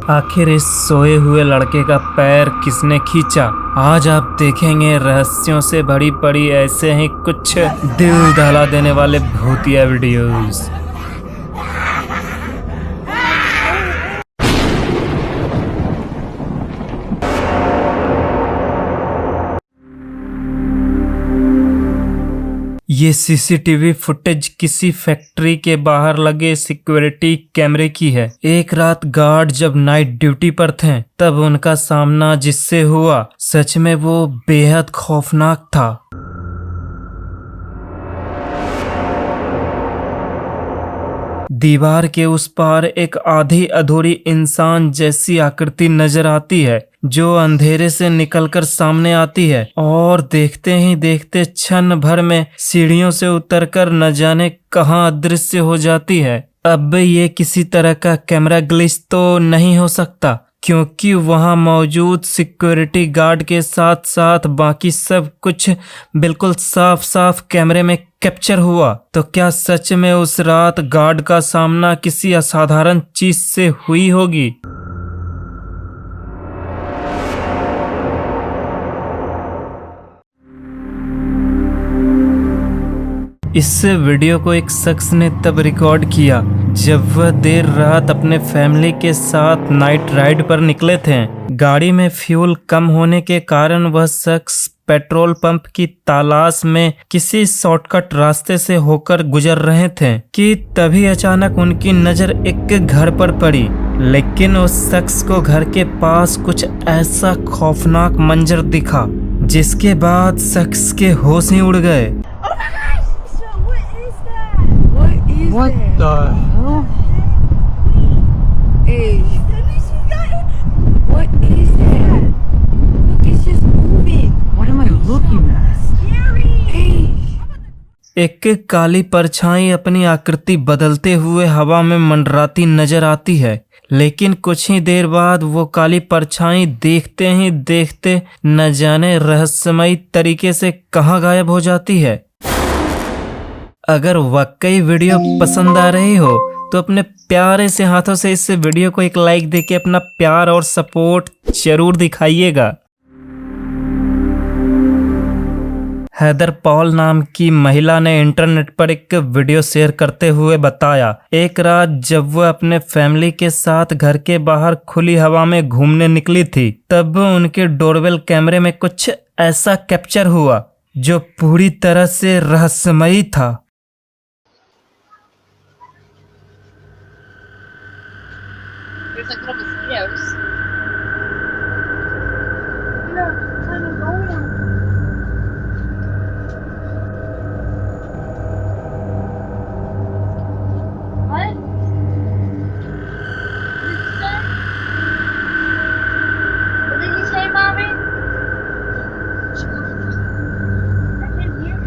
आखिर इस सोए हुए लड़के का पैर किसने खींचा? आज आप देखेंगे रहस्यों से भरी पड़ी ऐसे ही कुछ दिल दहला देने वाले भूतिया वीडियोस। ये सीसीटीवी फुटेज किसी फैक्ट्री के बाहर लगे सिक्योरिटी कैमरे की है। एक रात गार्ड जब नाइट ड्यूटी पर थे तब उनका सामना जिससे हुआ सच में वो बेहद खौफनाक था। दीवार के उस पार एक आधी अधूरी इंसान जैसी आकृति नजर आती है जो अंधेरे से निकलकर सामने आती है और देखते ही देखते क्षण भर में सीढ़ियों से उतरकर न जाने कहां अदृश्य हो जाती है। अब ये किसी तरह का कैमरा ग्लिच तो नहीं हो सकता क्योंकि वहां मौजूद सिक्योरिटी गार्ड के साथ साथ बाकी सब कुछ बिल्कुल साफ साफ कैमरे में कैप्चर हुआ। तो क्या सच में उस रात गार्ड का सामना किसी असाधारण चीज से हुई होगी? इस वीडियो को एक शख्स ने तब रिकॉर्ड किया जब वह देर रात अपने फैमिली के साथ नाइट राइड पर निकले थे। गाड़ी में फ्यूल कम होने के कारण वह शख्स पेट्रोल पंप की तलाश में किसी शॉर्टकट रास्ते से होकर गुजर रहे थे कि तभी अचानक उनकी नजर एक घर पर पड़ी। लेकिन उस शख्स को घर के पास कुछ ऐसा खौफनाक मंजर दिखा जिसके बाद शख्स के होश ही उड़ गए। What the hell? Hey. What is that? Look, it's just moving. What am I looking at? Scary. Hey. एक काली परछाई अपनी आकृति बदलते हुए हवा में मंडराती नजर आती है, लेकिन कुछ ही देर बाद वो काली परछाई देखते ही देखते न जाने रहस्यमयी तरीके से कहां गायब हो जाती है। अगर वाकई वीडियो पसंद आ रही हो तो अपने प्यारे से हाथों से इस वीडियो को एक लाइक देके अपना प्यार और सपोर्ट जरूर दिखाइएगा। हैदर पॉल नाम की महिला ने इंटरनेट पर एक वीडियो शेयर करते हुए बताया, एक रात जब वह अपने फैमिली के साथ घर के बाहर खुली हवा में घूमने निकली थी तब उनके डोरबेल कैमरे में कुछ ऐसा कैप्चर हुआ जो पूरी तरह से रहस्यमयी था। There's like little mosquitoes. What? What did you say, Mommy? I can hear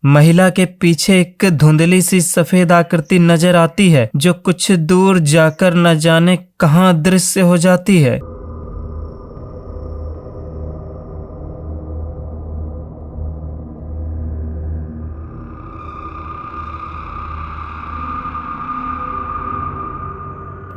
महिला के पीछे एक धुंधली सी सफेद आकृति नजर आती है जो कुछ दूर जाकर न जाने कहां दृश्य हो जाती है।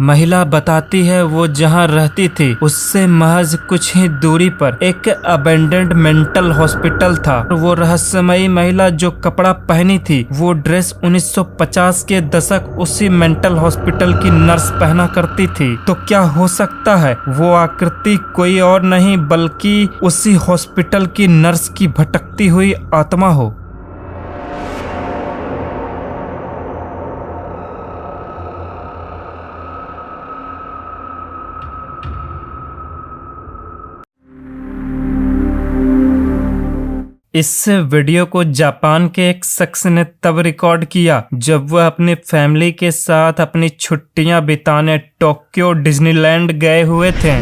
महिला बताती है वो जहां रहती थी उससे महज कुछ ही दूरी पर एक अबेंडेंड मेंटल हॉस्पिटल था। वो रहस्यमयी महिला जो कपड़ा पहनी थी वो ड्रेस 1950 के दशक उसी मेंटल हॉस्पिटल की नर्स पहना करती थी। तो क्या हो सकता है वो आकृति कोई और नहीं बल्कि उसी हॉस्पिटल की नर्स की भटकती हुई आत्मा हो। इस वीडियो को जापान के एक शख्स ने तब रिकॉर्ड किया जब वह अपनी फैमिली के साथ अपनी छुट्टियां बिताने टोक्यो डिज्नीलैंड गए हुए थे।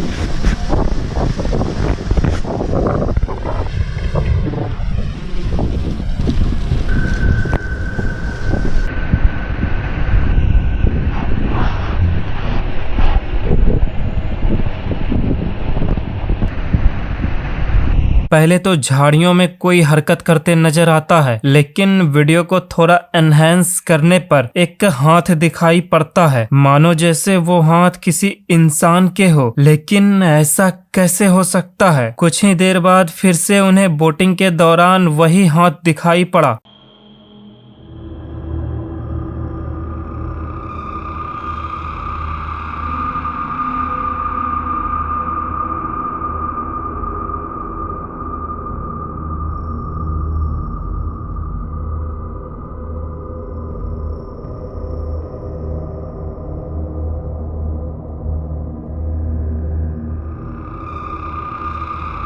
पहले तो झाड़ियों में कोई हरकत करते नजर आता है, लेकिन वीडियो को थोड़ा एनहेंस करने पर एक हाथ दिखाई पड़ता है, मानो जैसे वो हाथ किसी इंसान के हो। लेकिन ऐसा कैसे हो सकता है? कुछ ही देर बाद फिर से उन्हें बोटिंग के दौरान वही हाथ दिखाई पड़ा।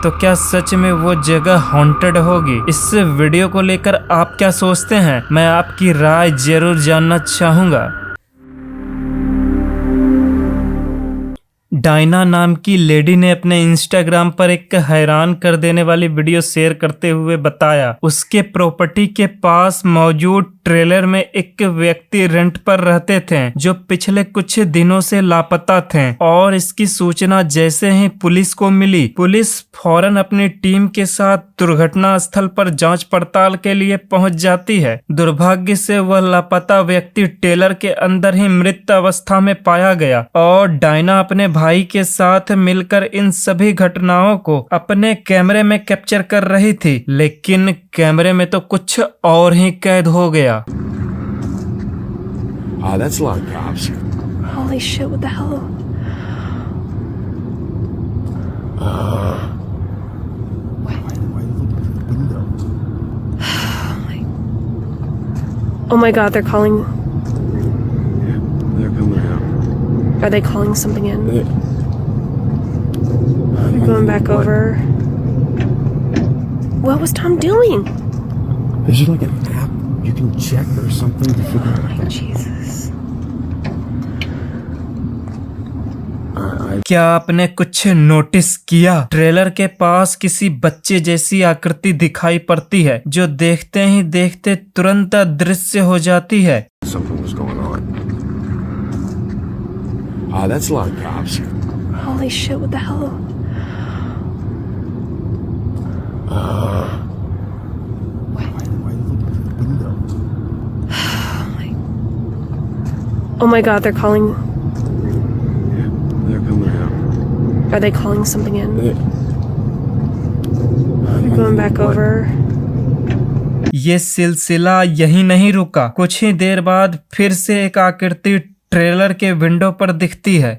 तो क्या सच में वो जगह हॉन्टेड होगी? इस वीडियो को लेकर आप क्या सोचते हैं? मैं आपकी राय जरूर जानना चाहूंगा। डायना नाम की लेडी ने अपने इंस्टाग्राम पर एक हैरान कर देने वाली वीडियो शेयर करते हुए बताया, उसके प्रॉपर्टी के पास मौजूद ट्रेलर में एक व्यक्ति रेंट पर रहते थे जो पिछले कुछ दिनों से लापता थे, और इसकी सूचना जैसे ही पुलिस को मिली, पुलिस फौरन अपनी टीम के साथ दुर्घटना स्थल पर जांच पड़ताल के लिए पहुंच जाती है। दुर्भाग्य से वह लापता व्यक्ति ट्रेलर के अंदर ही मृत अवस्था में पाया गया, और डायना अपने भाई के साथ मिलकर इन सभी घटनाओं को अपने कैमरे में कैप्चर कर रही थी, लेकिन कैमरे में तो कुछ और ही कैद हो गया। That's a lot of cops. Holy shit, what the hell? Why look at the window? Oh my god, they're calling. Yeah, they're coming out. Are they calling something in? They- We're going back What? over. What was Tom doing? Is there like an app you can check or something to figure out? Oh, Jesus. क्या आपने कुछ notice किया? Trailer के पास किसी बच्चे जैसी आकृति दिखाई पड़ती है जो देखते ही देखते तुरंत अदृश्य हो जाती है। Something was going on. That's a lot of cops. Holy shit, what the hell? Why look at the window? Oh my god, they're calling. Yeah, they're coming out. Are they calling something in? They- We're going back What? over. ये सिलसिला यही नहीं रुका। कुछ ही देर बाद फिर से एक आकृति ट्रेलर के विंडो पर दिखती है।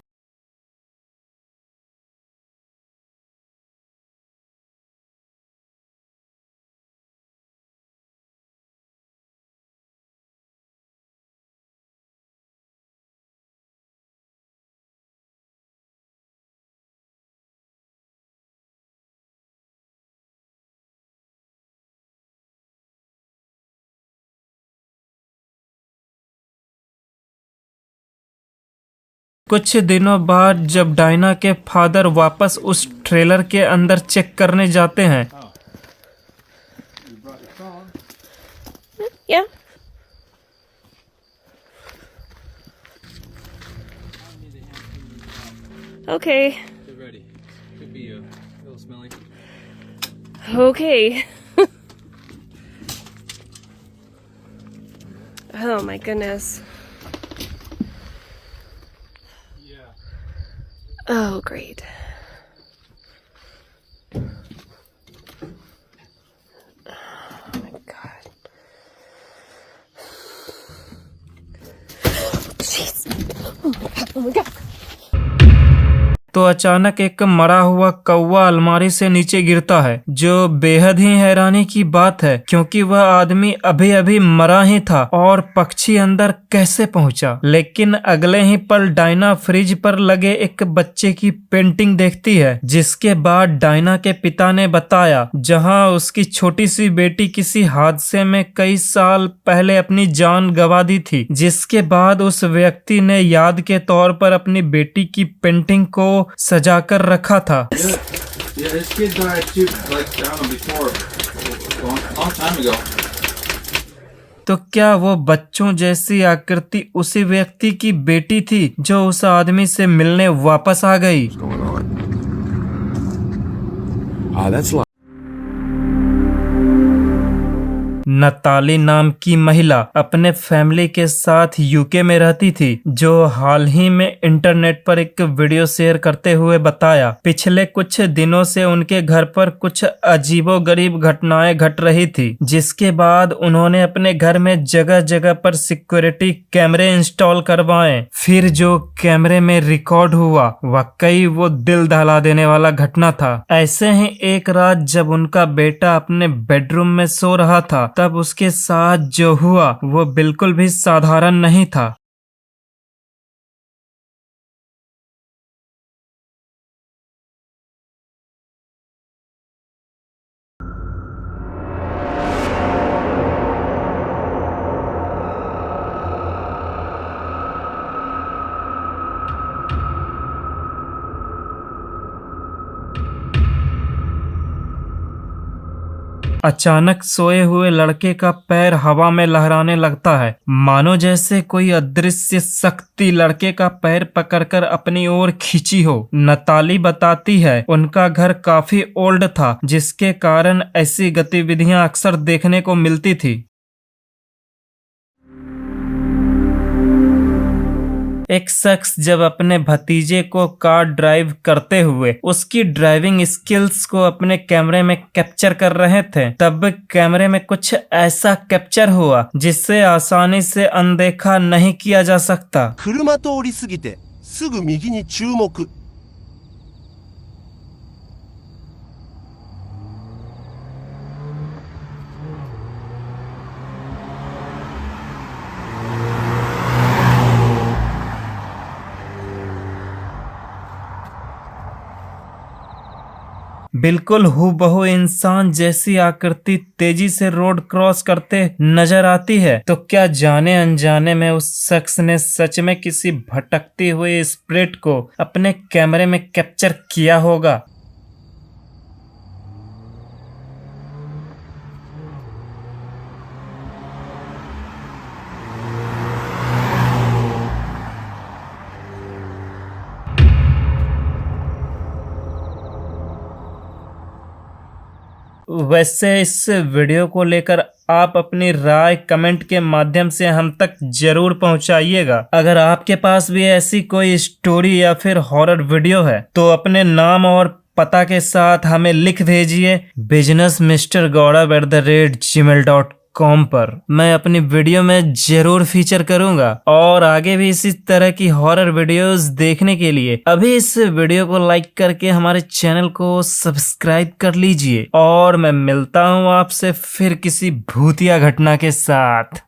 कुछ दिनों बाद जब डायना के फादर वापस उस ट्रेलर के अंदर चेक करने जाते हैं, Yeah. Okay. Get ready. Could be a little smelly. Okay. Oh my goodness. Yeah. Oh, great. Oh my god. Jeez. Oh my god. Oh my god. तो अचानक एक मरा हुआ कौवा अलमारी से नीचे गिरता है, जो बेहद ही हैरानी की बात है क्योंकि वह आदमी अभी अभी मरा ही था और पक्षी अंदर कैसे पहुंचा। लेकिन अगले ही पल डायना फ्रिज पर लगे एक बच्चे की पेंटिंग देखती है, जिसके बाद डायना के पिता ने बताया जहां उसकी छोटी सी बेटी किसी हादसे में कई साल पहले अपनी जान गंवा दी थी, जिसके बाद उस व्यक्ति ने याद के तौर पर अपनी बेटी की पेंटिंग को सजाकर रखा था। Yeah, this kid died too, like down before, long time ago. तो क्या वो बच्चों जैसी आकृति उसी व्यक्ति की बेटी थी जो उस आदमी से मिलने वापस आ गई? What's going on? That's a lot. Natalie नाम की महिला अपने फैमिली के साथ यूके में रहती थी, जो हाल ही में इंटरनेट पर एक वीडियो शेयर करते हुए बताया पिछले कुछ दिनों से उनके घर पर कुछ अजीबोगरीब घटनाएं घट रही थी, जिसके बाद उन्होंने अपने घर में जगह जगह पर सिक्योरिटी कैमरे इंस्टॉल करवाए। फिर जो कैमरे में रिकॉर्ड हुआ वाकई वो दिल दहला देने वाला घटना था। ऐसे ही एक रात जब उनका बेटा अपने बेडरूम में सो रहा था, तब उसके साथ जो हुआ वो बिल्कुल भी साधारण नहीं था। अचानक सोए हुए लड़के का पैर हवा में लहराने लगता है, मानो जैसे कोई अदृश्य शक्ति लड़के का पैर पकड़कर अपनी ओर खींची हो। नताली बताती है उनका घर काफी ओल्ड था, जिसके कारण ऐसी गतिविधियां अक्सर देखने को मिलती थी। एक शख्स जब अपने भतीजे को कार ड्राइव करते हुए उसकी ड्राइविंग स्किल्स को अपने कैमरे में कैप्चर कर रहे थे, तब कैमरे में कुछ ऐसा कैप्चर हुआ जिससे आसानी से अनदेखा नहीं किया जा सकता। 車通り過ぎてすぐ右に注目。 बिल्कुल हूबहू इंसान जैसी आकृति तेजी से रोड क्रॉस करते नजर आती है। तो क्या जाने अनजाने में उस शख्स ने सच में किसी भटकती हुई स्पिरिट को अपने कैमरे में कैप्चर किया होगा। वैसे इस वीडियो को लेकर आप अपनी राय कमेंट के माध्यम से हम तक जरूर पहुंचाइएगा। अगर आपके पास भी ऐसी कोई स्टोरी या फिर हॉरर वीडियो है तो अपने नाम और पता के साथ हमें लिख भेजिए businessmrgaudav@gmail.com पर। मैं अपनी वीडियो में जरूर फीचर करूंगा और आगे भी इसी तरह की हॉरर वीडियोस देखने के लिए अभी इस वीडियो को लाइक करके हमारे चैनल को सब्सक्राइब कर लीजिए। और मैं मिलता हूं आपसे फिर किसी भूतिया घटना के साथ।